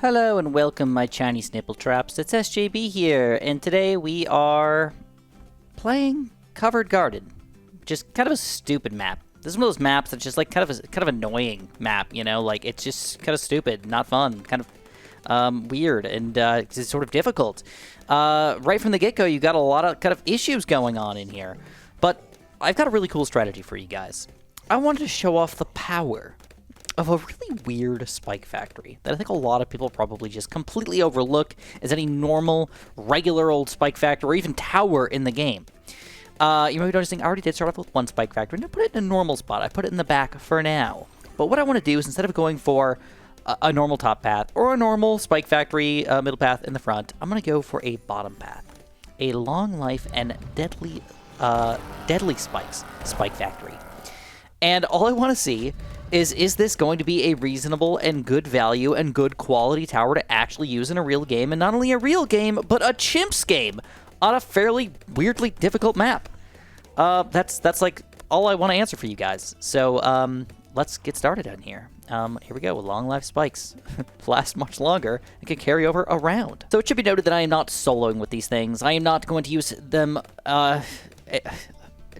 Hello and welcome, my Chinese nipple traps. It's SJB here, and today we are playing Covered Garden. Just kind of a stupid map. This is one of those maps that's just like kind of annoying map, you know? Like, it's just kind of stupid, not fun, kind of weird, and it's sort of difficult. Right from the get-go, you got a lot of kind of issues going on in here. But I've got a really cool strategy for you guys. I wanted to show off the power of a really weird spike factory that I think a lot of people probably just completely overlook as any normal, regular old spike factory or even tower in the game. You might be noticing I already did start off with one spike factory, and I put it in a normal spot. I put it in the back for now. But what I want to do is, instead of going for a normal top path or a normal spike factory middle path in the front, I'm going to go for a bottom path. A long life and deadly spikes spike factory. And all I want to see is this going to be a reasonable and good value and good quality tower to actually use in a real game, and not only a real game, but a chimps game on a fairly weirdly difficult map. That's like all I want to answer for you guys. So let's get started on here. Here we go. Long life spikes last much longer and can carry over around. So it should be noted that I am not soloing with these things. I am not going to use them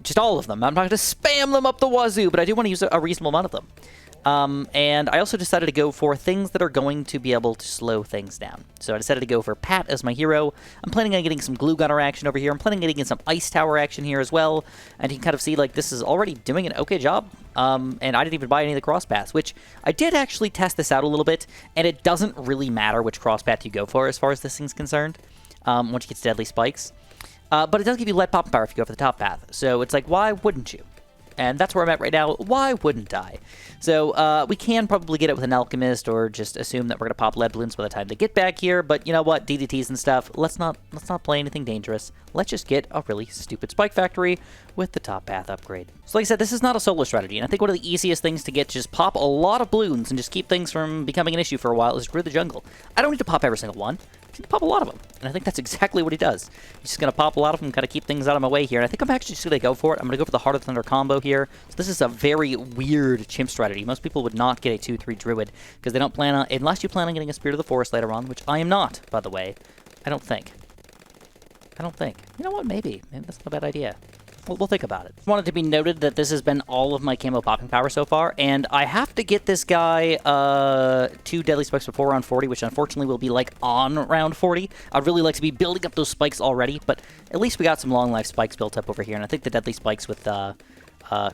just all of them. I'm not going to spam them up the wazoo, but I do want to use a reasonable amount of them. And I also decided to go for things that are going to be able to slow things down. So I decided to go for Pat as my hero. I'm planning on getting some glue gunner action over here. I'm planning on getting some ice tower action here as well. And you can kind of see, like, this is already doing an okay job. And I didn't even buy any of the cross paths, which I did actually test this out a little bit. And it doesn't really matter which cross path you go for as far as this thing's concerned, once you get to deadly spikes. But it does give you lead pop power if you go for the top path. So it's like, why wouldn't you? And that's where I'm at right now. Why wouldn't I? So we can probably get it with an alchemist, or just assume that we're gonna pop lead balloons by the time they get back here. But you know what? DDTs and stuff. Let's not play anything dangerous. Let's just get a really stupid spike factory with the top path upgrade. So like I said, this is not a solo strategy, and I think one of the easiest things to get to just pop a lot of balloons and just keep things from becoming an issue for a while is grid the jungle. I don't need to pop every single one. He's going to pop a lot of them, and I think that's exactly what he does. He's just going to pop a lot of them, kind of keep things out of my way here, and I think I'm actually just going to go for it. I'm going to go for the Heart of Thunder combo here. So this is a very weird chimp strategy. Most people would not get a 2-3 Druid, because they don't plan on, unless you plan on getting a Spirit of the Forest later on, which I am not, by the way. I don't think. You know what? Maybe that's not a bad idea. We'll think about it. Wanted to be noted that this has been all of my camo popping power so far, and I have to get this guy 2 deadly spikes before round 40, which unfortunately will be like on round 40. I'd really like to be building up those spikes already, but at least we got some long life spikes built up over here, and I think the deadly spikes with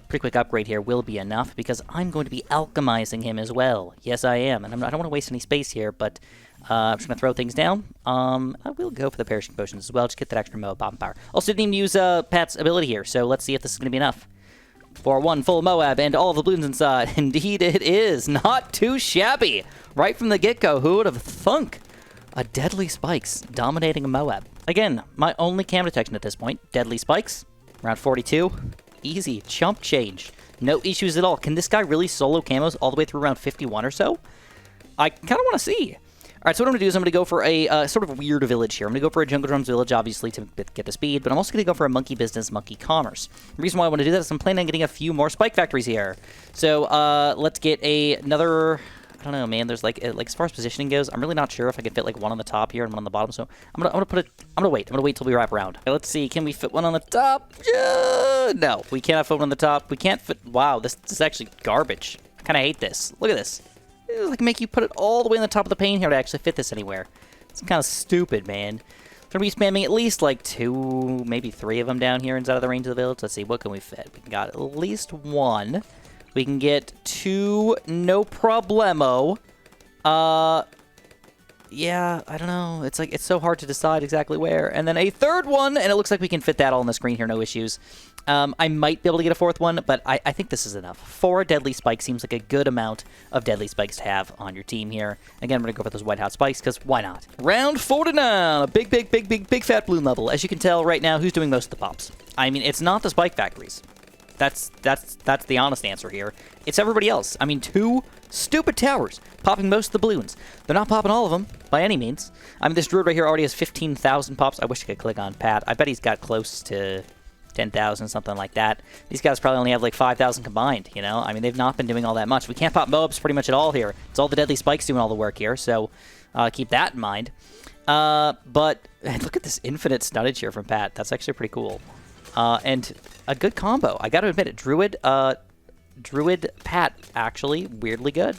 pretty quick upgrade here will be enough, because I'm going to be alchemizing him as well. Yes, I am, and I don't want to waste any space here, but I'm just going to throw things down. I will go for the perishing potions as well, just get that extra Moab bomb power. Also didn't even use Pat's ability here, so let's see if this is going to be enough. For one full Moab and all the balloons inside. Indeed it is. Not too shabby. Right from the get-go, who would have thunk? A deadly spikes dominating a Moab. Again, my only cam detection at this point. Deadly spikes. Round 42. Easy. Chump change. No issues at all. Can this guy really solo camos all the way through round 51 or so? I kind of want to see. Alright, so what I'm going to do is I'm going to go for a sort of weird village here. I'm going to go for a Jungle Drums village, obviously, to get the speed, but I'm also going to go for a monkey business, monkey commerce. The reason why I want to do that is I'm planning on getting a few more spike factories here. So, let's get another... I don't know, man. There's like as far as positioning goes, I'm really not sure if I can fit like one on the top here and one on the bottom. So I'm gonna wait till we wrap around. Okay, let's see. Can we fit one on the top? No, we cannot fit one on the top. We can't fit. Wow, this is actually garbage. I kind of hate this. Look at this. It like make you put it all the way on the top of the pane here to actually fit this anywhere. It's kind of stupid, man. Gonna be spamming at least like 2, maybe 3 of them down here inside of the range of the village. Let's see, what can we fit? We got at least 1. We can get 2, no problemo. Yeah, I don't know. It's like, it's so hard to decide exactly where. And then a 3rd one, and it looks like we can fit that all on the screen here, no issues. I might be able to get a 4th one, but I think this is enough. 4 deadly spikes seems like a good amount of deadly spikes to have on your team here. Again, I'm going to go for those white hot spikes, because why not? Round 49, a big fat balloon level. As you can tell right now, who's doing most of the pops? I mean, it's not the spike factories. That's the honest answer here. It's everybody else. I mean, 2 stupid towers popping most of the balloons. They're not popping all of them, by any means. I mean, this druid right here already has 15,000 pops. I wish I could click on Pat. I bet he's got close to 10,000, something like that. These guys probably only have like 5,000 combined, you know? I mean, they've not been doing all that much. We can't pop Moabs pretty much at all here. It's all the deadly spikes doing all the work here, so keep that in mind. But look at this infinite stunnage here from Pat. That's actually pretty cool. And a good combo. I got to admit it. Druid Pat, actually, weirdly good.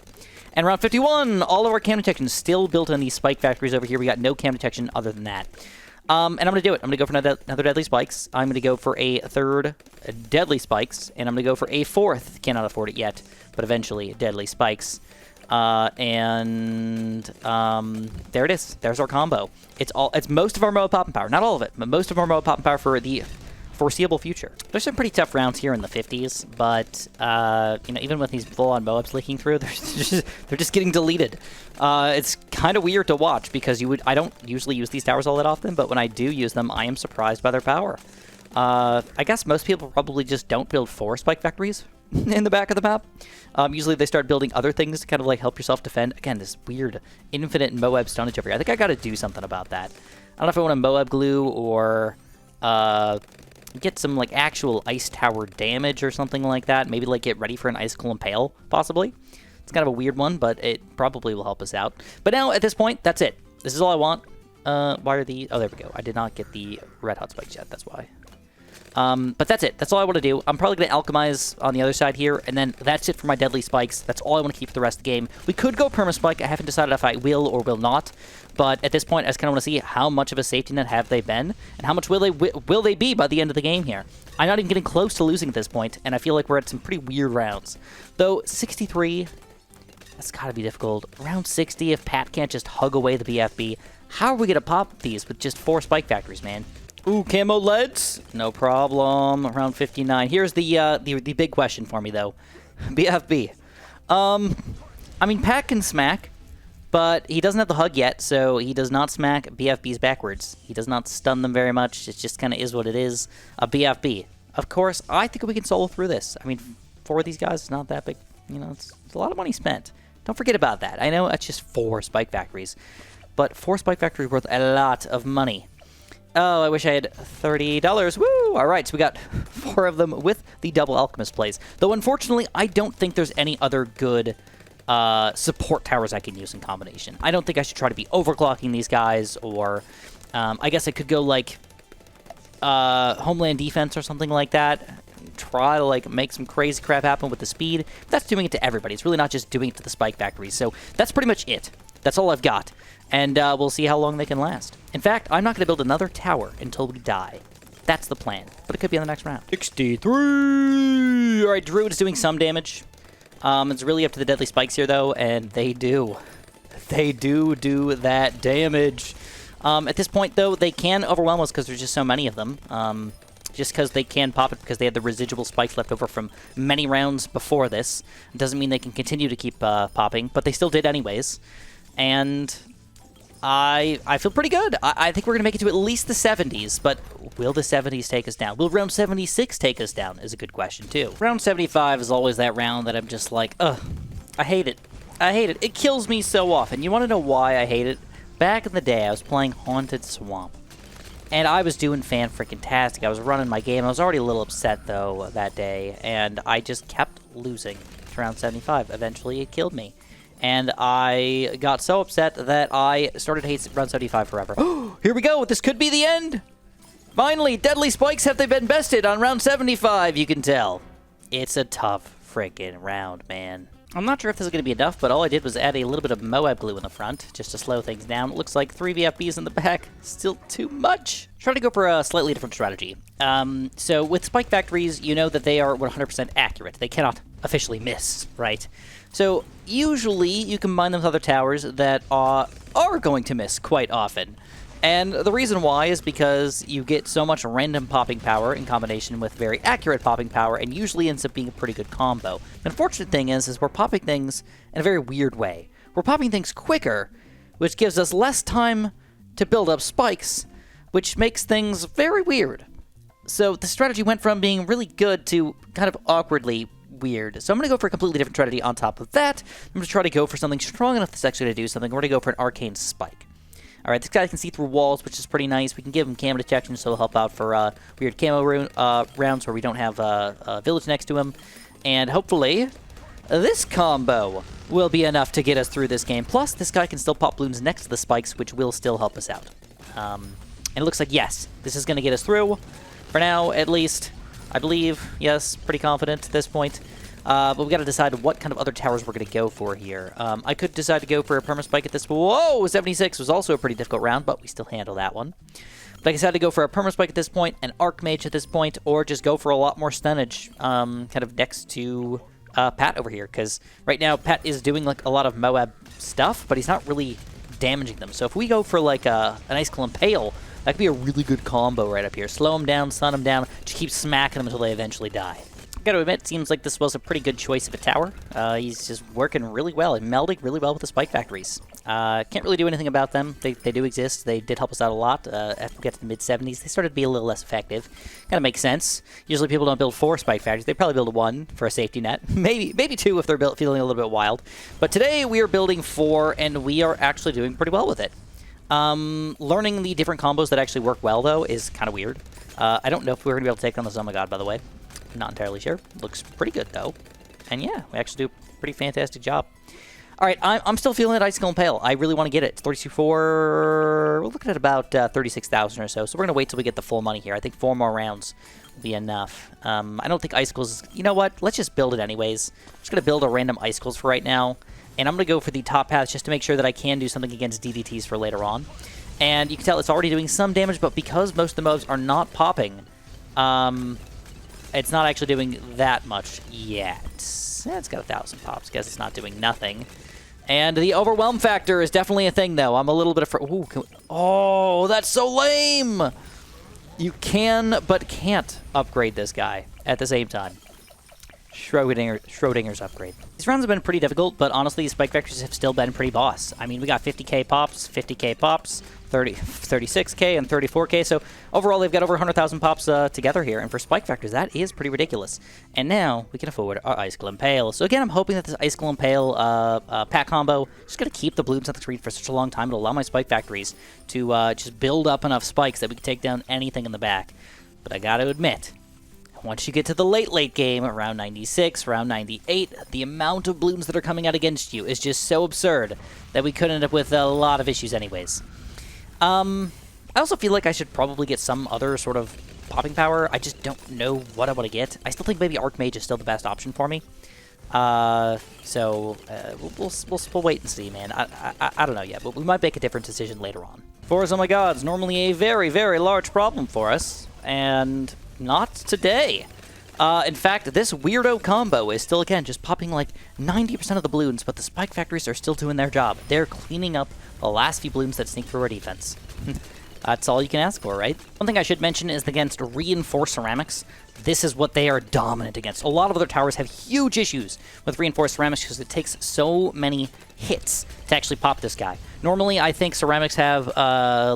And round 51, all of our cam detection still built on these spike factories over here. We got no cam detection other than that. And I'm going to do it. I'm going to go for another deadly spikes. I'm going to go for a third deadly spikes. And I'm going to go for a fourth, cannot afford it yet, but eventually deadly spikes. There it is. There's our combo. It's most of our Moab popping power. Not all of it, but most of our Moab popping power for the foreseeable future. There's some pretty tough rounds here in the 50s, but you know, even with these full-on Moabs leaking through, they're just getting deleted. It's kind of weird to watch because I don't usually use these towers all that often, but when I do use them, I am surprised by their power. I guess most people probably just don't build 4 spike factories in the back of the map. Usually they start building other things to kind of like help yourself defend. Again, this weird infinite Moab stunnage over here. I think I got to do something about that. I don't know if I want to Moab glue or get some like actual ice tower damage or something like that. Maybe like get ready for an icicle impale, possibly. It's kind of a weird one, but it probably will help us out. But now at this point, that's it. This is all I want. Why are the... Oh, there we go. I did not get the red hot spikes yet. That's why. But that's it. That's all I want to do. I'm probably going to alchemize on the other side here, and then that's it for my deadly spikes. That's all I want to keep for the rest of the game. We could go perma-spike. I haven't decided if I will or will not, but at this point, I just kind of want to see how much of a safety net have they been, and how much will they be by the end of the game here. I'm not even getting close to losing at this point, and I feel like we're at some pretty weird rounds. Though, 63, that's got to be difficult. Round 60, if Pat can't just hug away the BFB, how are we going to pop these with just 4 spike factories, man? Ooh, camo leads? No problem. Round 59. Here's the big question for me, though. BFB. I mean, Pat can smack, but he doesn't have the hug yet, so he does not smack BFBs backwards. He does not stun them very much. It just kind of is what it is. A BFB. Of course, I think we can solo through this. I mean, for these guys, it's not that big. You know, it's a lot of money spent. Don't forget about that. I know it's just 4 spike factories, but 4 spike factories worth a lot of money. Oh, I wish I had $30. Woo! All right, so we got 4 of them with the double alchemist plays. Though, unfortunately, I don't think there's any other good support towers I can use in combination. I don't think I should try to be overclocking these guys, or I guess I could go like Homeland Defense or something like that. Try to like make some crazy crap happen with the speed. But that's doing it to everybody. It's really not just doing it to the spike factories. So that's pretty much it. That's all I've got. And we'll see how long they can last. In fact, I'm not going to build another tower until we die. That's the plan. But it could be in the next round. 63! Alright, Druid is doing some damage. It's really up to the deadly spikes here, though, and they do. They do that damage. At this point, though, they can overwhelm us because there's just so many of them. Just because they can pop it because they had the residual spikes left over from many rounds before this. It doesn't mean they can continue to keep popping, but they still did anyways. And I feel pretty good. I think we're going to make it to at least the 70s, but will the 70s take us down? Will round 76 take us down is a good question, too. Round 75 is always that round that I'm just like, ugh, I hate it. I hate it. It kills me so often. You want to know why I hate it? Back in the day, I was playing Haunted Swamp, and I was doing fan-freaking-tastic. I was running my game. I was already a little upset, though, that day, and I just kept losing to round 75. Eventually, it killed me. And I got so upset that I started to hate round 75 forever. Here we go. This could be the end. Finally, deadly spikes, have they been bested on round 75, you can tell. It's a tough freaking round, man. I'm not sure if this is going to be enough, but all I did was add a little bit of Moab glue in the front, just to slow things down. It looks like 3 VFBs in the back. Still too much. Try to go for a slightly different strategy. So with spike factories, you know that they are 100% accurate. They cannot officially miss, right? So usually you combine them with other towers that are going to miss quite often. And the reason why is because you get so much random popping power in combination with very accurate popping power, and usually ends up being a pretty good combo. The unfortunate thing is we're popping things in a very weird way. We're popping things quicker, which gives us less time to build up spikes, which makes things very weird. So the strategy went from being really good to kind of awkwardly weird. So I'm going to go for a completely different strategy on top of that. I'm going to try to go for something strong enough that's actually going to do something. We're going to go for an Arcane Spike. All right, this guy can see through walls, which is pretty nice. We can give him camo detection, so he'll help out for weird camo rounds where we don't have a village next to him. And hopefully, this combo will be enough to get us through this game. Plus, this guy can still pop balloons next to the spikes, which will still help us out. And it looks like, yes, this is going to get us through. For now, at least, I believe. Yes, pretty confident at this point. But we've got to decide what kind of other towers we're going to go for here. I could decide to go for a perma-spike at this point. Whoa! 76 was also a pretty difficult round, but we still handle that one. But I decided to go for a perma-spike at this point, an Archmage at this point, or just go for a lot more stunnage kind of next to Pat over here. Because right now, Pat is doing like a lot of Moab stuff, but he's not really damaging them. So if we go for like an Icicle Impale, that could be a really good combo right up here. Slow him down, stun him down, just keep smacking them until they eventually die. I gotta admit, seems like this was a pretty good choice of a tower. He's just working really well and melding really well with the spike factories. Can't really do anything about them. They do exist. They did help us out a lot. After we got to the mid-70s, they started to be a little less effective. Kind of makes sense. Usually people don't build 4 spike factories. They probably build 1 for a safety net. Maybe 2 if they're feeling a little bit wild. But today we are building 4, and we are actually doing pretty well with it. Learning the different combos that actually work well, though, is kind of weird. I don't know if we're going to be able to take on the Zoma God, by the way. Not entirely sure. Looks pretty good, though. And yeah, we actually do a pretty fantastic job. All right, I'm still feeling it Icicle Impale. I really want to get it. It's 32.4. We're looking at about 36,000 or so. So we're going to wait till we get the full money here. I think 4 more rounds will be enough. I don't think Icicles... You know what? Let's just build it anyways. I'm just going to build a random Icicles for right now. And I'm going to go for the top paths just to make sure that I can do something against DDTs for later on. And you can tell it's already doing some damage, but because most of the mobs are not popping... it's not actually doing that much yet. It's got 1,000 pops. Guess it's not doing nothing. And the overwhelm factor is definitely a thing, though. I'm a little bit afraid. Ooh, oh, that's so lame! You can, but can't upgrade this guy at the same time. Schrodinger's upgrade. These rounds have been pretty difficult, but honestly, spike vectors have still been pretty boss. I mean, we got 50k pops, 50k pops, 36k, and 34k, so overall they've got over 100,000 pops together here, and for spike vectors, that is pretty ridiculous. And now, we can afford our Icicle Impale. So again, I'm hoping that this Icicle Impale pack combo is just going to keep the Bloons on the screen for such a long time. It'll allow my spike factories to just build up enough spikes that we can take down anything in the back. But I gotta admit, once you get to the late game, around 96, around 98, the amount of Bloons that are coming out against you is just so absurd that we could end up with a lot of issues anyways. I also feel like I should probably get some other sort of popping power. I just don't know what I want to get. I still think maybe Archmage is still the best option for me. We'll wait and see, man. I don't know yet, but we might make a different decision later on. Fours, oh my god, is normally a very, very large problem for us, and... not today. In fact, this weirdo combo is still, again, just popping like 90% of the Bloons, but the spike factories are still doing their job. They're cleaning up the last few Bloons that sneak through our defense. That's all you can ask for, right? One thing I should mention is against reinforced ceramics. This is what they are dominant against. A lot of other towers have huge issues with reinforced ceramics because it takes so many hits to actually pop this guy. Normally, I think ceramics have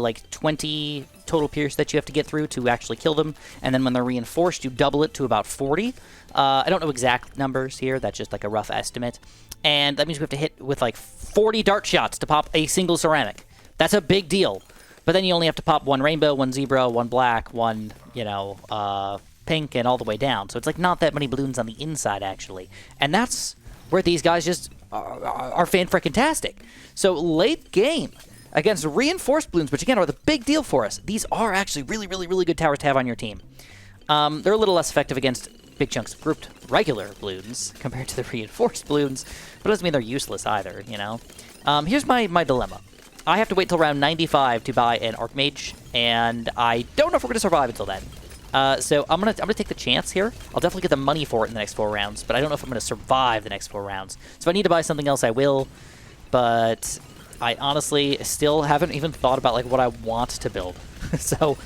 like 20 total pierce that you have to get through to actually kill them, and then when they're reinforced, you double it to about 40. I don't know exact numbers here. That's just like a rough estimate. And that means we have to hit with like 40 dart shots to pop a single ceramic. That's a big deal. But then you only have to pop 1 rainbow, 1 zebra, 1 black, 1, you know, pink, and all the way down. So it's like not that many Bloons on the inside, actually. And that's where these guys just are fan-frickin-tastic. So late game, against reinforced Bloons, which again are the big deal for us, these are actually really, really, really good towers to have on your team. They're a little less effective against big chunks of grouped regular Bloons compared to the reinforced Bloons, but it doesn't mean they're useless either, you know? Here's my dilemma. I have to wait till round 95 to buy an Archmage, and I don't know if we're going to survive until then. So I'm gonna take the chance here. I'll definitely get the money for it in the next 4 rounds, but I don't know if I'm going to survive the next 4 rounds. So if I need to buy something else, I will, but I honestly still haven't even thought about like what I want to build. So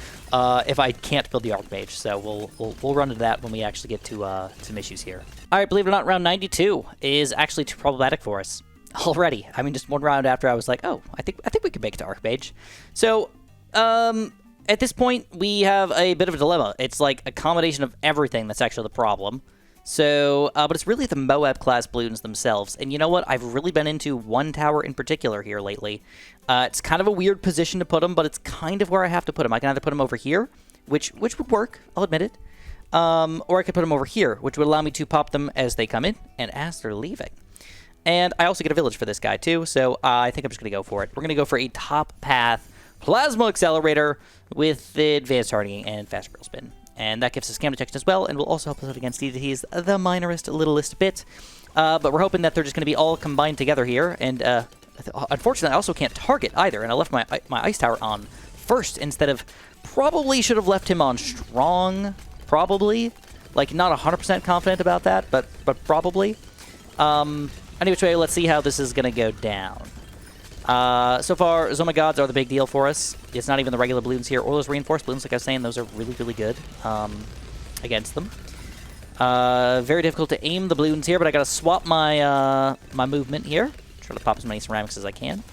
if I can't build the Archmage, so we'll run into that when we actually get to some issues here. All right, believe it or not, round 92 is actually too problematic for us already. I mean, just 1 round after I was like, oh, I think we could make it to Archmage. So at this point, we have a bit of a dilemma. It's like a combination of everything that's actually the problem. So, but it's really the Moab class Bloons themselves. And you know what? I've really been into one tower in particular here lately. It's kind of a weird position to put them, but it's kind of where I have to put them. I can either put them over here, which would work, I'll admit it. Or I could put them over here, which would allow me to pop them as they come in and as they're leaving. And I also get a village for this guy too, so I think I'm just going to go for it. We're going to go for a top path Plasma Accelerator with the advanced targeting and fast grill spin. And that gives us scam detection as well, and will also help us out against DDTs the minorest, littlest bit. But we're hoping that they're just going to be all combined together here. And unfortunately, I also can't target either. And I left my ice tower on first instead of... Probably should have left him on strong. Probably. Like, not 100% confident about that, but probably. Anyway, let's see how this is going to go down. So far, Zoma Gods are the big deal for us. It's not even the regular Bloons here, or those reinforced Bloons, like I was saying. Those are really, really good against them. Very difficult to aim the Bloons here, but I got to swap my my movement here. Try to pop as many ceramics as I can.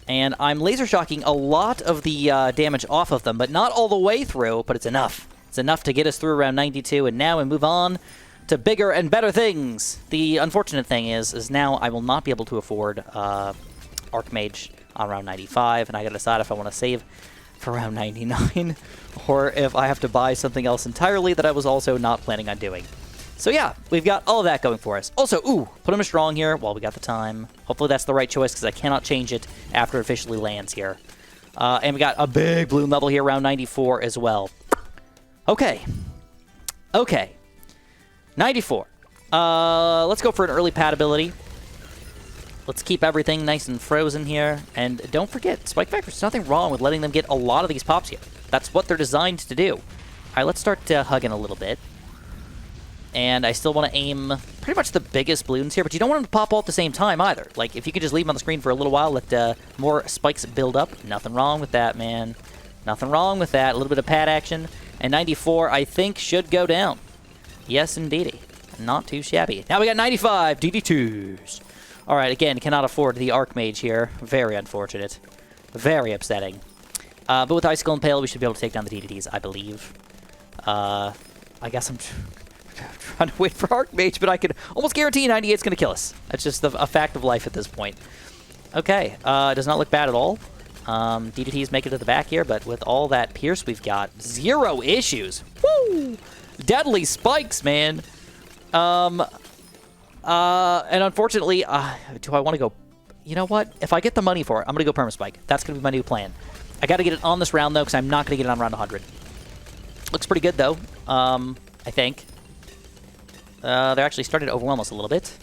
And I'm laser shocking a lot of the damage off of them, but not all the way through, but it's enough. It's enough to get us through around 92, and now we move on to bigger and better things. The unfortunate thing is now I will not be able to afford Archmage on round 95, and I gotta decide if I want to save for round 99, or if I have to buy something else entirely that I was also not planning on doing. So yeah, we've got all of that going for us. Also, put him a strong here while we got the time. Hopefully that's the right choice, because I cannot change it after it officially lands here. And we got a big Bloon level here, round 94 as well. Okay. 94. Let's go for an early pad ability. Let's keep everything nice and frozen here. And don't forget, Spike Factor, there's nothing wrong with letting them get a lot of these pops here. That's what they're designed to do. All right, let's start hugging a little bit. And I still want to aim pretty much the biggest Bloons here, but you don't want them to pop all at the same time either. Like, if you could just leave them on the screen for a little while, let more spikes build up. Nothing wrong with that, man. Nothing wrong with that. A little bit of pad action. And 94, I think, should go down. Yes, indeedy. Not too shabby. Now we got 95 DD2s. All right, again, cannot afford the Archmage here. Very unfortunate. Very upsetting. But with Icicle and Pale, we should be able to take down the DDTs, I believe. I guess I'm trying to wait for Archmage, but I could almost guarantee 98's going to kill us. That's just a fact of life at this point. Okay, does not look bad at all. DDTs make it to the back here, but with all that Pierce we've got, 0 issues. Woo! Deadly spikes, man. And unfortunately, do I want to go... You know what? If I get the money for it, I'm going to go Permaspike. That's going to be my new plan. I got to get it on this round, though, because I'm not going to get it on round 100. Looks pretty good, though, I think. They're actually starting to overwhelm us a little bit.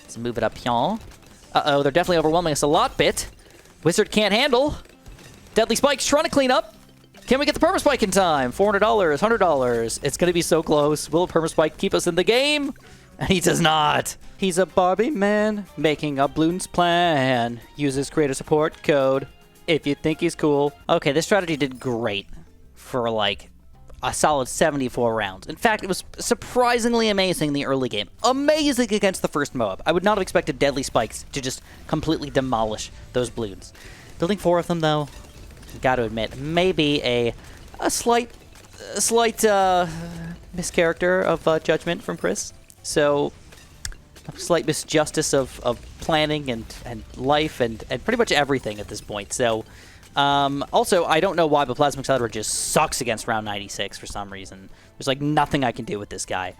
Let's move it up here. Uh-oh, they're definitely overwhelming us a lot bit. Wizard can't handle. Deadly Spike's trying to clean up. Can we get the Permaspike in time? $400, $100. It's going to be so close. Will Permaspike keep us in the game? And he does not. He's a Barbie man making a Bloons plan. Uses creator support code if you think he's cool. Okay, this strategy did great for like a solid 74 rounds. In fact, it was surprisingly amazing in the early game. Amazing against the first Moab. I would not have expected Deadly Spikes to just completely demolish those Bloons. Building 4 of them, though, got to admit, maybe a slight mischaracter of judgment from Chris. So, a slight misjustice of planning and life and pretty much everything at this point. So, also, I don't know why, but Plasma Accelerator just sucks against round 96 for some reason. There's like nothing I can do with this guy.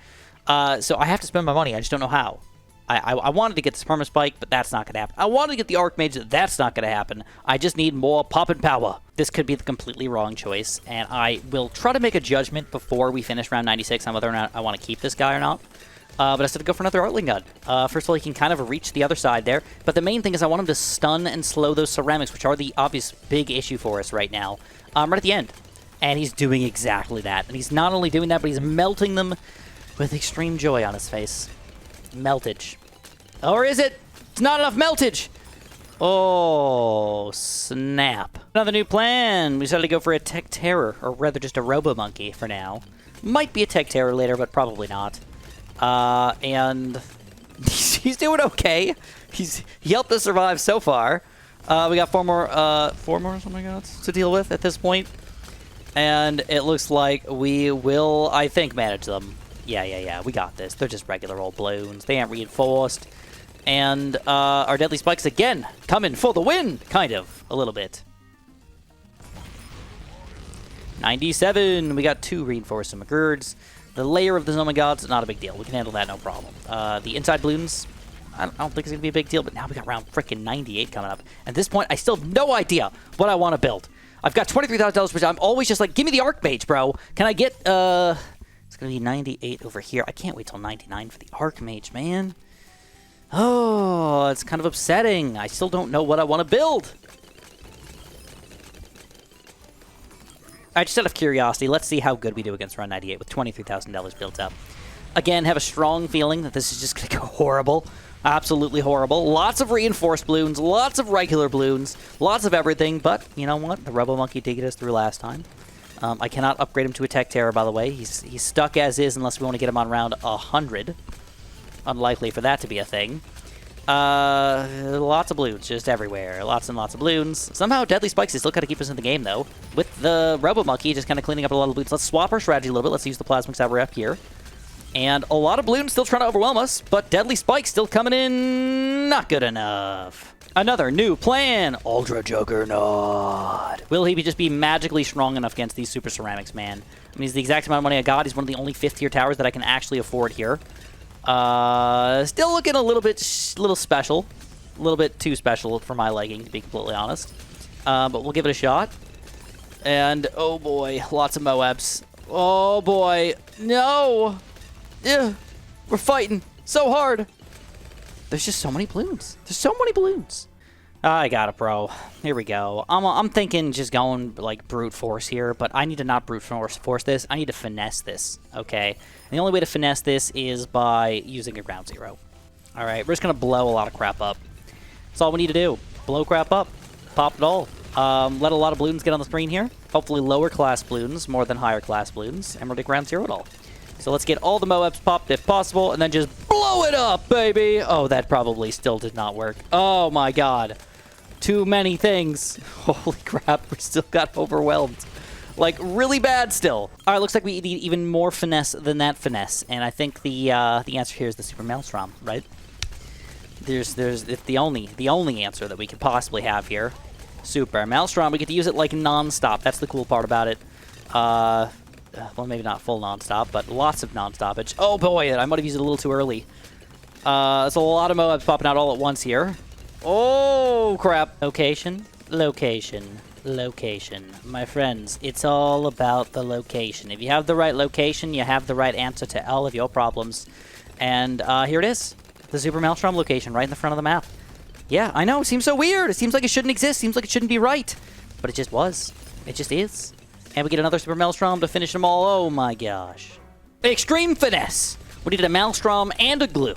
So I have to spend my money. I just don't know how. I wanted to get this Permaspike, but that's not going to happen. I wanted to get the Archmage, that's not going to happen. I just need more pop and power. This could be the completely wrong choice, and I will try to make a judgment before we finish round 96 on whether or not I want to keep this guy or not. But I still have to go for another Artling Gun. First of all, he can kind of reach the other side there, but the main thing is I want him to stun and slow those ceramics, which are the obvious big issue for us right now, right at the end. And he's doing exactly that. And he's not only doing that, but he's melting them with extreme joy on his face. Meltage. Or is it? It's not enough meltage! Oh, snap. Another new plan. We decided to go for a Tech Terror, or rather just a Robo-Monkey for now. Might be a Tech Terror later, but probably not. And he's doing okay. He helped us survive so far. We got four more something else to deal with at this point. And it looks like we will, I think, manage them. Yeah. We got this. They're just regular old Bloons. They ain't reinforced. And our Deadly Spikes again coming for the win, kind of, a little bit. 97. We got 2 reinforced McGirds. The layer of the Zoma Gods, not a big deal. We can handle that, no problem. The inside Bloons, I don't think it's going to be a big deal, but now we got round frickin' 98 coming up. At this point, I still have no idea what I want to build. I've got $23,000, which I'm always just like, give me the Archmage, bro. Can I get, it's going to be 98 over here. I can't wait till 99 for the Archmage, man. Oh, it's kind of upsetting. I still don't know what I want to build. Just out of curiosity, let's see how good we do against round 98 with $23,000 built up. Again, have a strong feeling that this is just going to go horrible. Absolutely horrible. Lots of reinforced Bloons, lots of regular Bloons, lots of everything, but you know what? The Rebel Monkey did get us through last time. I cannot upgrade him to a Tech Terror, by the way. He's stuck as is unless we want to get him on round 100. Unlikely for that to be a thing. Lots of Bloons just everywhere. Lots and lots of Bloons. Somehow Deadly Spikes is still kind of keep us in the game, though. With the Robo Monkey just kind of cleaning up a lot of Bloons. Let's swap our strategy a little bit. Let's use the Plasmics that we're up here. And a lot of Bloons still trying to overwhelm us, but Deadly Spikes still coming in not good enough. Another new plan. Ultra Juggernaut. Will he just be magically strong enough against these Super Ceramics, man? I mean, he's the exact amount of money I got. He's one of the only 5th tier towers that I can actually afford here. Still looking a little special. A little bit too special for my liking, to be completely honest. But we'll give it a shot. And, oh boy, lots of Moabs. Oh boy, no! Yeah, we're fighting so hard. There's just so many Bloons. There's so many Bloons. I got it, bro. Here we go. I'm thinking just going, like, brute force here, but I need to not brute force this. I need to finesse this, okay? And the only way to finesse this is by using a ground zero. All right, we're just going to blow a lot of crap up. That's all we need to do. Blow crap up. Pop it all. Let a lot of Bloons get on the screen here. Hopefully lower class Bloons more than higher class Bloons, and we're going to ground zero it all. So let's get all the Moabs popped if possible, and then just blow it up, baby! Oh, that probably still did not work. Oh my god. Too many things. Holy crap, we still got overwhelmed. Like, really bad still. Alright, looks like we need even more finesse than that finesse, and I think the answer here is the Super Maelstrom, right? It's the only answer that we could possibly have here. Super Maelstrom, we get to use it like non-stop. That's the cool part about it. Well, maybe not full non-stop, but lots of non-stoppage. Oh boy, I might have used it a little too early. There's a lot of Moabs popping out all at once here. Oh, crap. Location, location, location. My friends, it's all about the location. If you have the right location, you have the right answer to all of your problems. And here it is. The Super Maelstrom location right in the front of the map. Yeah, I know. It seems so weird. It seems like it shouldn't exist. Seems like it shouldn't be right. But it just was. It just is. And we get another Super Maelstrom to finish them all. Oh my gosh. Extreme finesse. We needed a Maelstrom and a glue.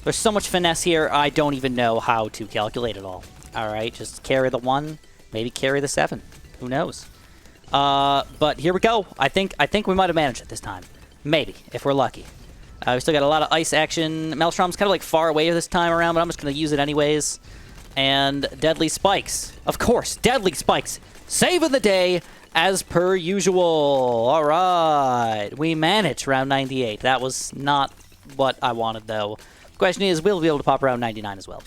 There's so much finesse here, I don't even know how to calculate it all. Alright, just carry the 1, maybe carry the 7. Who knows? But here we go. I think we might have managed it this time. Maybe, if we're lucky. We still got a lot of ice action. Maelstrom's kind of like far away this time around, but I'm just going to use it anyways. And Deadly Spikes. Of course, Deadly Spikes. Saving the day as per usual. All right. We managed round 98. That was not what I wanted, though. The question is, will we be able to pop around 99 as well?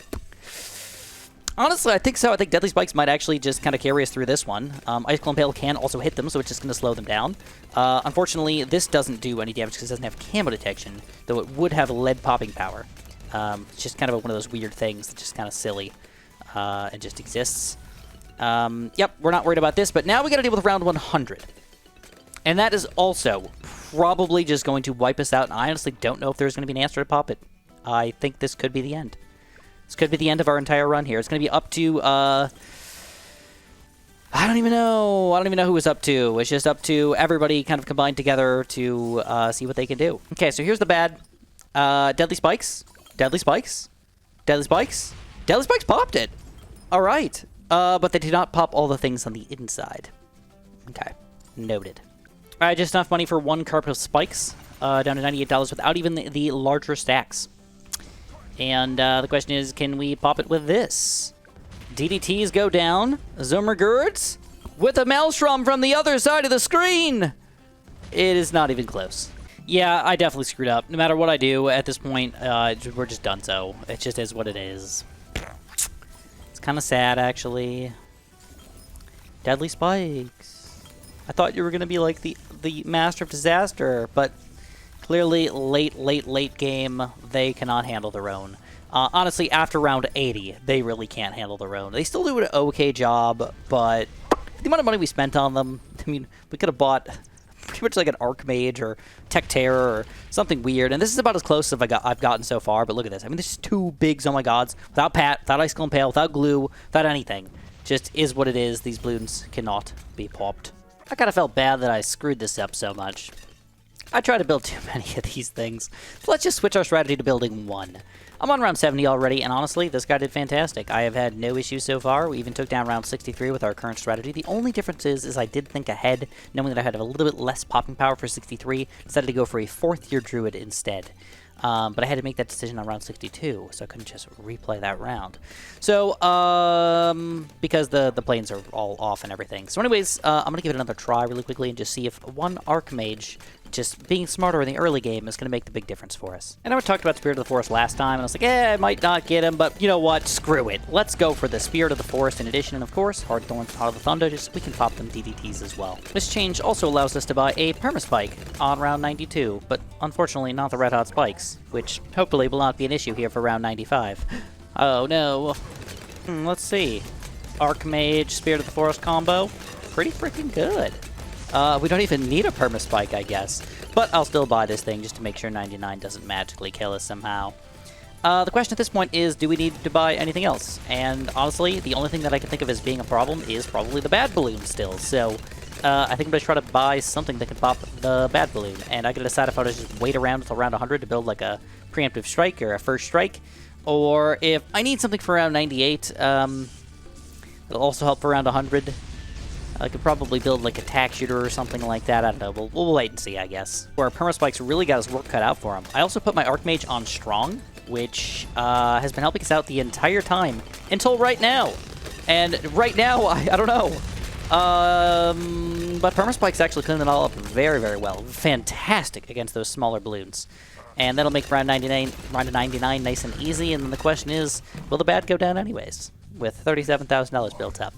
Honestly, I think so. I think Deadly Spikes might actually just kind of carry us through this one. Ice Clone Pale can also hit them, so it's just going to slow them down. Unfortunately, this doesn't do any damage because it doesn't have camo detection, though it would have lead popping power. It's just kind of one of those weird things that's just kind of silly and just exists. Yep, we're not worried about this, but now we got to deal with round 100. And that is also probably just going to wipe us out, and I honestly don't know if there's going to be an answer to pop it. I think this could be the end. This could be the end of our entire run here. It's going to be up to, I don't even know. I don't even know who it's up to. It's just up to everybody kind of combined together to see what they can do. Okay, so here's the bad. Deadly Spikes. Deadly Spikes. Deadly Spikes. Deadly Spikes popped it. All right. But they did not pop all the things on the inside. Okay. Noted. All right, just enough money for one carpet of spikes. Down to $98 without even the larger stacks. And the question is, can we pop it with this? DDTs go down. Zommergurds with a Maelstrom from the other side of the screen. It is not even close. Yeah, I definitely screwed up. No matter what I do at this point, we're just done so. It just is what it is. It's kind of sad, actually. Deadly spikes. I thought you were going to be like the master of disaster, but clearly late game, they cannot handle their own. Honestly, after round 80, they really can't handle their own. They still do an okay job, but the amount of money we spent on them, I mean, we could have bought pretty much like an Archmage or Tech Terror or something weird. And this is about as close as I've gotten so far, but look at this. I mean, this is 2 bigs, oh my gods, without Pat, without Icicle Impale, without glue, without anything. Just is what it is. These Bloons cannot be popped. I kind of felt bad that I screwed this up so much. I try to build too many of these things. So let's just switch our strategy to building 1. I'm on round 70 already, and honestly, this guy did fantastic. I have had no issues so far. We even took down round 63 with our current strategy. The only difference is I did think ahead, knowing that I had a little bit less popping power for 63, decided to go for a 4th year Druid instead. But I had to make that decision on round 62, so I couldn't just replay that round. So, because the planes are all off and everything. So anyways, I'm going to give it another try really quickly and just see if one Archmage, just being smarter in the early game, is going to make the big difference for us. I know we talked about Spirit of the Forest last time, and I was like, I might not get him, but you know what? Screw it. Let's go for the Spirit of the Forest in addition, and of course, Hard Thorns and Heart of the Thunder, just so we can pop them DDTs as well. This change also allows us to buy a Permaspike on round 92, but unfortunately not the Red Hot Spikes, which hopefully will not be an issue here for round 95. Oh no. Let's see. Archmage, Spirit of the Forest combo. Pretty freaking good. We don't even need a Permaspike, I guess. But I'll still buy this thing just to make sure 99 doesn't magically kill us somehow. The question at this point is, do we need to buy anything else? And honestly, the only thing that I can think of as being a problem is probably the bad balloon still. So I think I'm going to try to buy something that can pop the bad balloon. And I got to decide if I want to just wait around until round 100 to build like a preemptive strike or a first strike. Or if I need something for round 98, it'll also help for round 100. I could probably build like a tack shooter or something like that. I don't know. We'll wait and see, I guess. Where Permaspike's really got his work cut out for him. I also put my Archmage on Strong, which has been helping us out the entire time until right now. And right now, I don't know. But Permaspike's actually cleaning it all up very, very well. Fantastic against those smaller balloons. And that'll make round 99 nice and easy. And then the question is, will the bad go down anyways? With $37,000 built up.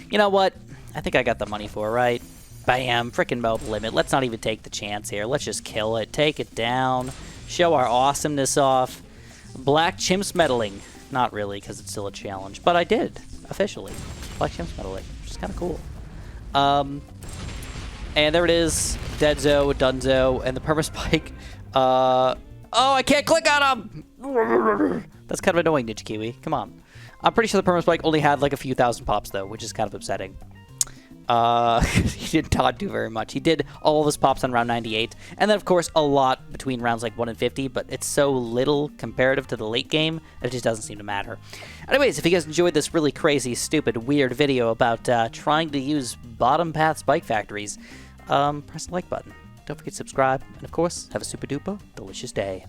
You know what? I think I got the money for it, right? Bam, frickin' mobile limit. Let's not even take the chance here. Let's just kill it, take it down, show our awesomeness off. Black Chimps meddling. Not really, because it's still a challenge, but I did, officially. Black Chimps meddling, which is kind of cool. And there it is, Deadzo, Dunzo, and the Permaspike. Oh, I can't click on him! That's kind of annoying, Nichikiwi. Come on. I'm pretty sure the Permaspike only had like a few thousand pops, though, which is kind of upsetting. He did not do very much. He did all of his pops on round 98, and then, of course, a lot between rounds like 1 and 50, but it's so little comparative to the late game, it just doesn't seem to matter. Anyways, if you guys enjoyed this really crazy, stupid, weird video about trying to use bottom path spike factories, press the like button. Don't forget to subscribe, and of course, have a super duper delicious day.